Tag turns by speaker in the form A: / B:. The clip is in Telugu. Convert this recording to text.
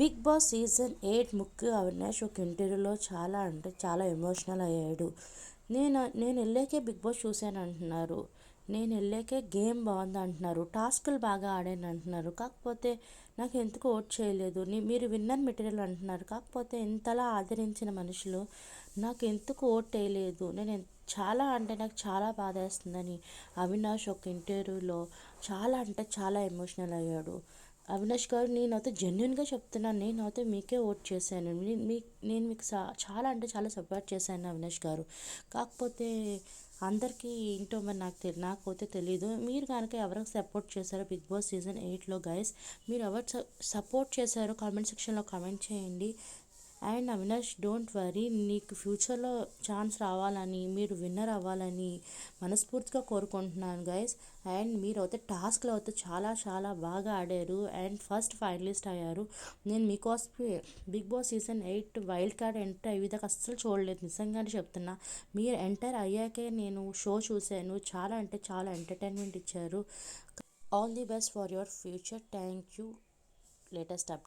A: బిగ్ బాస్ సీజన్ 8 ముక్కు అవినాష్ ఒక ఇంటర్వ్యూలో చాలా అంటే చాలా ఎమోషనల్ అయ్యాడు. నేను వెళ్ళాకే బిగ్ బాస్ చూశాను అంటున్నారు. నేను వెళ్ళాకే గేమ్ బాగుంది అంటున్నారు. టాస్కులు బాగా ఆడాను అంటున్నారు. కాకపోతే నాకు ఎందుకు ఓట్ చేయలేదు. మీరు విన్నర్ మెటీరియల్ అంటున్నారు. కాకపోతే ఇంతలా ఆదరించిన మనుషులు నాకు ఎందుకు ఓట్ వేయలేదు. చాలా అంటే నాకు చాలా బాధేస్తుందని అవినాష్ ఒక ఇంటర్వ్యూలో చాలా అంటే చాలా ఎమోషనల్ అయ్యాడు. అవినాష్ గారు, నేనైతే జెన్యున్గా చెప్తున్నాను. నేనైతే మీకే ఓట్ చేశాను. నేను మీకు చాలా అంటే చాలా సపోర్ట్ చేశాను అవినాష్ గారు. కాకపోతే అందరికీ ఏంటో మరి నాకైతే తెలీదు. మీరు కనుక ఎవరికి సపోర్ట్ చేశారో బిగ్ బాస్ సీజన్ 8లో గైస్, మీరు ఎవరు సపోర్ట్ చేశారో కామెంట్ సెక్షన్లో కామెంట్ చేయండి. అండ్ అవినాష్, డోంట్ వరీ, నీకు ఫ్యూచర్లో ఛాన్స్ రావాలని, మీరు విన్నర్ అవ్వాలని మనస్ఫూర్తిగా కోరుకుంటున్నాను గైస్. అండ్ మీరు అయితే టాస్క్లో అయితే చాలా చాలా బాగా ఆడారు అండ్ ఫస్ట్ ఫైనలిస్ట్ అయ్యారు. నేను మీకోసమే bigg boss season 8 wild card enter అయ్యే విధంగా అస్సలు చూడలేదు, నిజంగానే చెప్తున్నా. మీరు ఎంటర్ అయ్యాకే నేను షో చూశాను. చాలా అంటే చాలా ఎంటర్టైన్మెంట్ ఇచ్చారు. All the best for your future. Thank you. Latest update.